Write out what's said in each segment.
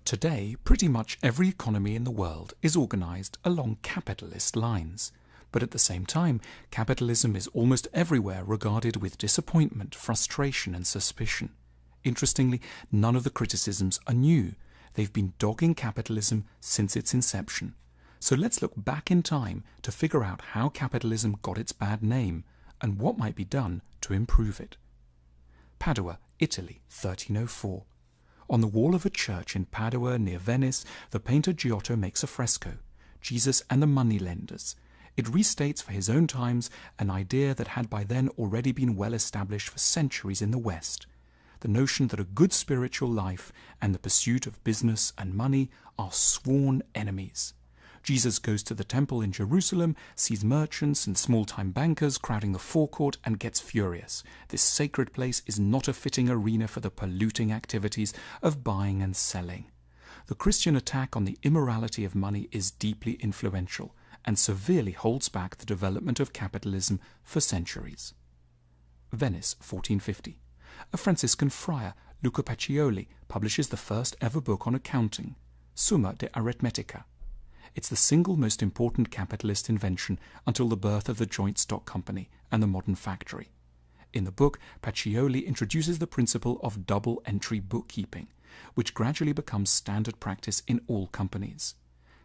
Today, pretty much every economy in the world is organized along capitalist lines. But at the same time, capitalism is almost everywhere regarded with disappointment, frustration, and suspicion. Interestingly, none of the criticisms are new. They've been dogging capitalism since its inception. So let's look back in time to figure out how capitalism got its bad name and what might be done to improve it. Padua, Italy, 1304. On the wall of a church in Padua near Venice, the painter Giotto makes a fresco, Jesus and the Moneylenders. It restates for his own times an idea that had by then already been well established for centuries in the West. The notion that a good spiritual life and the pursuit of business and money are sworn enemies. Jesus goes to the temple in Jerusalem, sees merchants and small-time bankers crowding the forecourt and gets furious. This sacred place is not a fitting arena for the polluting activities of buying and selling. The Christian attack on the immorality of money is deeply influential and severely holds back the development of capitalism for centuries. Venice, 1450. A Franciscan friar, Luca Pacioli, publishes the first ever book on accounting, Summa de Arithmetica. It's the single most important capitalist invention until the birth of the joint stock company and the modern factory. In the book, Pacioli introduces the principle of double-entry bookkeeping, which gradually becomes standard practice in all companies.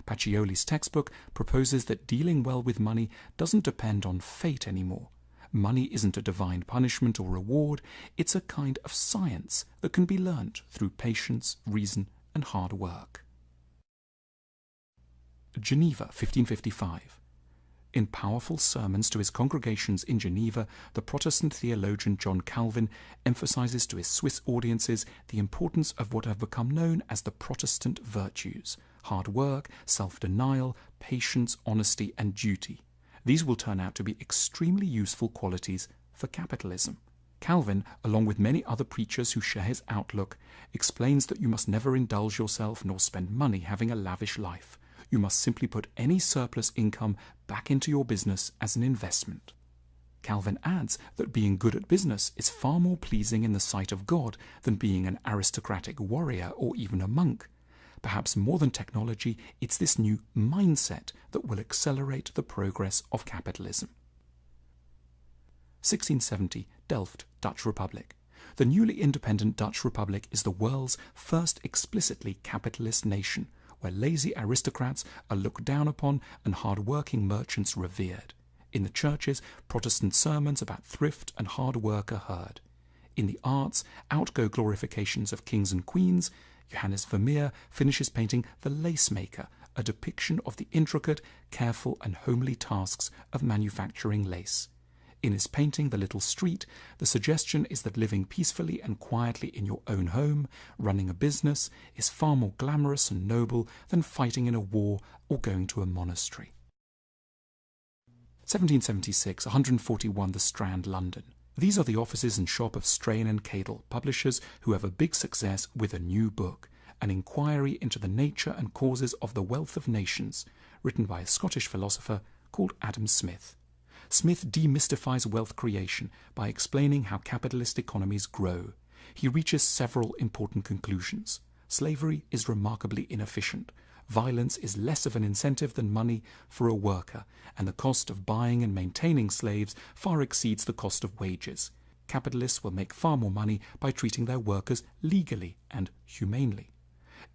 Pacioli's textbook proposes that dealing well with money doesn't depend on fate anymore. Money isn't a divine punishment or reward, it's a kind of science that can be learnt through patience, reason, and hard work. Geneva, 1555. In powerful sermons to his congregations in Geneva, the Protestant theologian John Calvin emphasizes to his Swiss audiences the importance of what have become known as the Protestant virtues: hard work, self-denial, patience, honesty, and duty. These will turn out to be extremely useful qualities for capitalism. Calvin, along with many other preachers who share his outlook, explains that you must never indulge yourself nor spend money having a lavish life. You must simply put any surplus income back into your business as an investment. Calvin adds that being good at business is far more pleasing in the sight of God than being an aristocratic warrior or even a monk. Perhaps more than technology, it's this new mindset that will accelerate the progress of capitalism. 1670, Delft, Dutch Republic. The newly independent Dutch Republic is the world's first explicitly capitalist nation, where lazy aristocrats are looked down upon and hard-working merchants revered. In the churches, Protestant sermons about thrift and hard work are heard. In the arts, outgo glorifications of kings and queens. Johannes Vermeer finishes painting The Lace Maker, a depiction of the intricate, careful and homely tasks of manufacturing lace. In his painting The Little Street, the suggestion is that living peacefully and quietly in your own home, running a business, is far more glamorous and noble than fighting in a war or going to a monastery. 1776, 141 The Strand, London. These are the offices and shop of Strain and Cadell, publishers who have a big success with a new book, An Inquiry into the Nature and Causes of the Wealth of Nations, written by a Scottish philosopher called Adam Smith. Smith demystifies wealth creation by explaining how capitalist economies grow. He reaches several important conclusions. Slavery is remarkably inefficient. Violence is less of an incentive than money for a worker, and the cost of buying and maintaining slaves far exceeds the cost of wages. Capitalists will make far more money by treating their workers legally and humanely.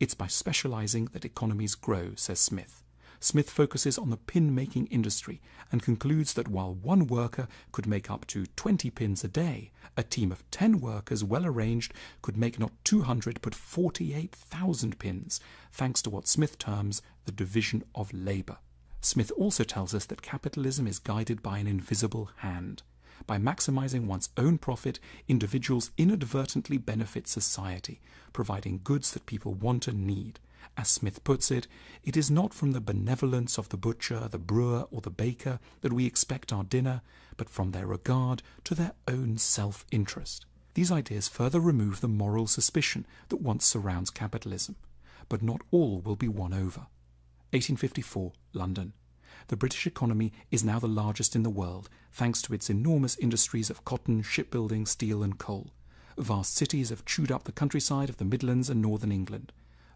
It's by specializing that economies grow, says Smith. Smith focuses on the pin-making industry and concludes that while one worker could make up to 20 pins a day, a team of 10 workers well arranged could make not 200 but 48,000 pins, thanks to what Smith terms the division of labor. Smith also tells us that capitalism is guided by an invisible hand. By maximizing one's own profit, individuals inadvertently benefit society, providing goods that people want and need. As Smith puts it, it is not from the benevolence of the butcher, the brewer, or the baker that we expect our dinner, but from their regard to their own self-interest. These ideas further remove the moral suspicion that once surrounds capitalism. But not all will be won over. 1854, London. The British economy is now the largest in the world, thanks to its enormous industries of cotton, shipbuilding, steel and coal. Vast cities have chewed up the countryside of the Midlands and northern England.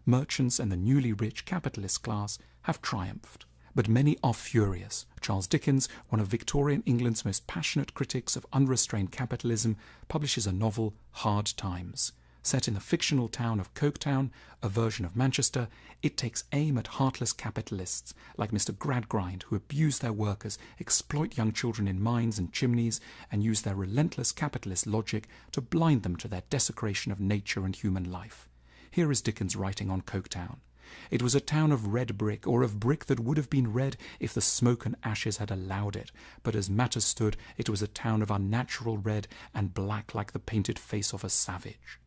merchants and the newly rich capitalist class have triumphed. But many are furious. Charles Dickens, one of Victorian England's most passionate critics of unrestrained capitalism, publishes a novel, Hard Times. Set in the fictional town of Coketown, a version of Manchester, it takes aim at heartless capitalists like Mr. Gradgrind, who abuse their workers, exploit young children in mines and chimneys, and use their relentless capitalist logic to blind them to their desecration of nature and human life. Here is Dickens writing on Coketown. It was a town of red brick, or of brick that would have been red if the smoke and ashes had allowed it, but as matters stood, it was a town of unnatural red and black like the painted face of a savage.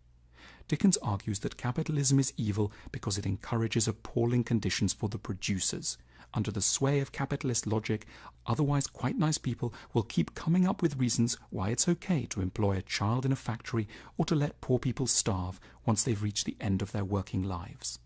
Dickens argues that capitalism is evil because it encourages appalling conditions for the producers. Under the sway of capitalist logic, otherwise quite nice people will keep coming up with reasons why it's okay to employ a child in a factory or to let poor people starve once they've reached the end of their working lives.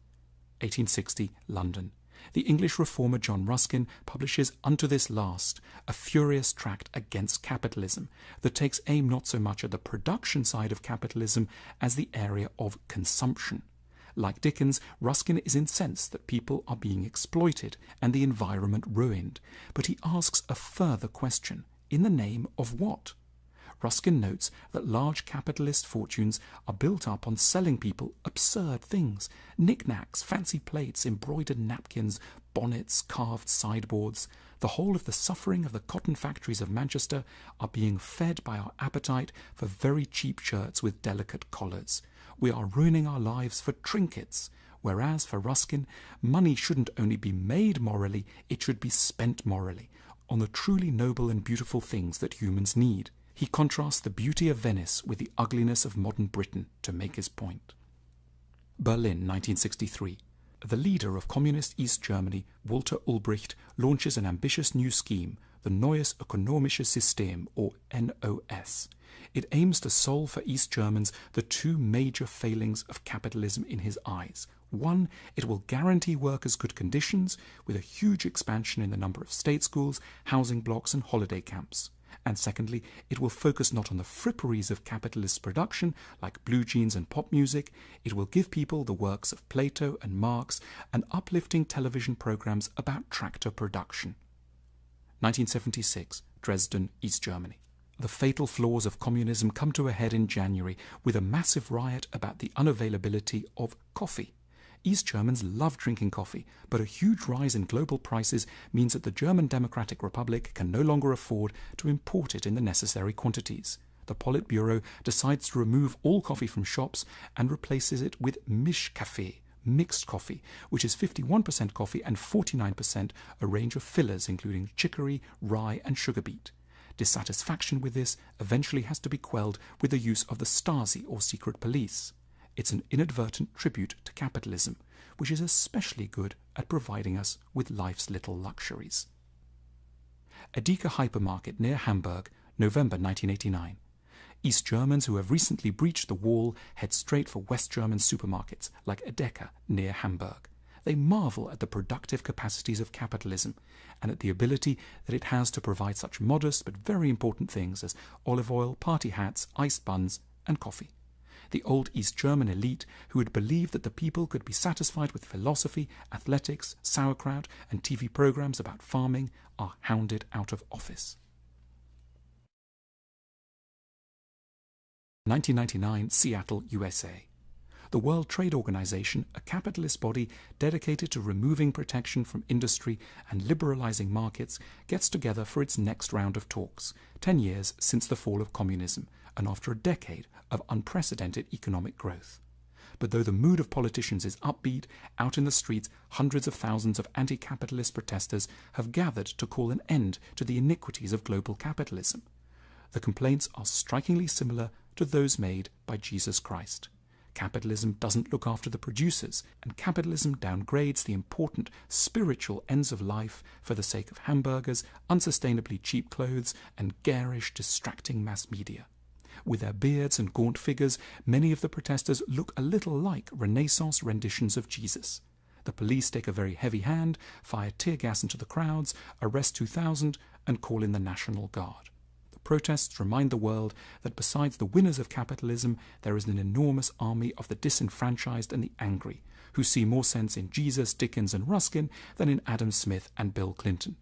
1860, London. The English reformer John Ruskin publishes Unto This Last, a furious tract against capitalism that takes aim not so much at the production side of capitalism as the area of consumption. Like Dickens, Ruskin is incensed that people are being exploited and the environment ruined, but he asks a further question: in the name of what? Ruskin notes that large capitalist fortunes are built up on selling people absurd things: knickknacks, fancy plates, embroidered napkins, bonnets, carved sideboards. The whole of the suffering of the cotton factories of Manchester are being fed by our appetite for very cheap shirts with delicate collars. We are ruining our lives for trinkets, whereas for Ruskin, money shouldn't only be made morally, it should be spent morally, on the truly noble and beautiful things that humans need. He contrasts the beauty of Venice with the ugliness of modern Britain to make his point. Berlin, 1963. The leader of communist East Germany, Walter Ulbricht, launches an ambitious new scheme, the Neues Ökonomisches System, or NOS. It aims to solve for East Germans the two major failings of capitalism in his eyes. One, it will guarantee workers good conditions, with a huge expansion in the number of state schools, housing blocks and holiday camps. And secondly, it will focus not on the fripperies of capitalist production, like blue jeans and pop music. It will give people the works of Plato and Marx and uplifting television programs about tractor production. 1976, Dresden, East Germany. The fatal flaws of communism come to a head in January with a massive riot about the unavailability of coffee. East Germans love drinking coffee, but a huge rise in global prices means that the German Democratic Republic can no longer afford to import it in the necessary quantities. The Politburo decides to remove all coffee from shops and replaces it with Mischkaffee, mixed coffee, which is 51% coffee and 49% a range of fillers including chicory, rye and sugar beet. Dissatisfaction with this eventually has to be quelled with the use of the Stasi or secret police. It's an inadvertent tribute to capitalism, which is especially good at providing us with life's little luxuries. Edeka hypermarket near Hamburg, November 1989. East Germans who have recently breached the wall head straight for West German supermarkets like Edeka near Hamburg. They marvel at the productive capacities of capitalism and at the ability that it has to provide such modest but very important things as olive oil, party hats, iced buns and coffee. The old East German elite, who had believed that the people could be satisfied with philosophy, athletics, sauerkraut, and TV programs about farming, are hounded out of office. 1999, Seattle, USA. The World Trade Organization, a capitalist body dedicated to removing protection from industry and liberalizing markets, gets together for its next round of talks, 10 years since the fall of communism, and after a decade of unprecedented economic growth. But though the mood of politicians is upbeat, out in the streets hundreds of thousands of anti-capitalist protesters have gathered to call an end to the iniquities of global capitalism. The complaints are strikingly similar to those made by Jesus Christ. Capitalism doesn't look after the producers, and capitalism downgrades the important spiritual ends of life for the sake of hamburgers, unsustainably cheap clothes, and garish, distracting mass media. With their beards and gaunt figures, many of the protesters look a little like Renaissance renditions of Jesus. The police take a very heavy hand, fire tear gas into the crowds, arrest 2,000, and call in the National Guard. The Protests remind the world that besides the winners of capitalism, there is an enormous army of the disenfranchised and the angry, who see more sense in Jesus, Dickens and Ruskin than in Adam Smith and Bill Clinton.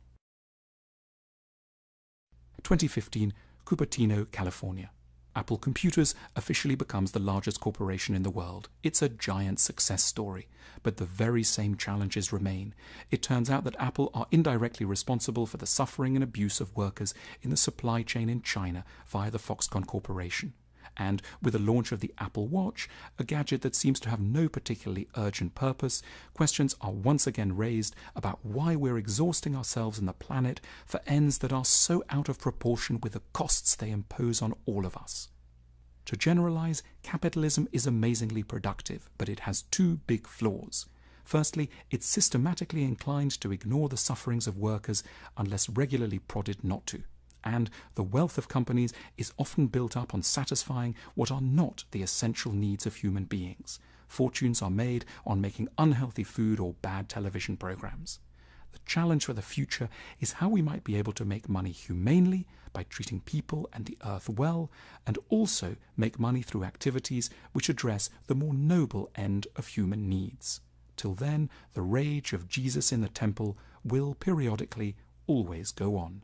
2015, Cupertino, California. Apple Computers officially becomes the largest corporation in the world. It's a giant success story, but the very same challenges remain. It turns out that Apple are indirectly responsible for the suffering and abuse of workers in the supply chain in China via the Foxconn Corporation. And with the launch of the Apple Watch, a gadget that seems to have no particularly urgent purpose, questions are once again raised about why we're exhausting ourselves and the planet for ends that are so out of proportion with the costs they impose on all of us. To generalize, capitalism is amazingly productive, but it has two big flaws. Firstly, it's systematically inclined to ignore the sufferings of workers unless regularly prodded not to. And the wealth of companies is often built up on satisfying what are not the essential needs of human beings. Fortunes are made on making unhealthy food or bad television programs. The challenge for the future is how we might be able to make money humanely by treating people and the earth well, and also make money through activities which address the more noble end of human needs. Till then, the rage of Jesus in the temple will periodically always go on.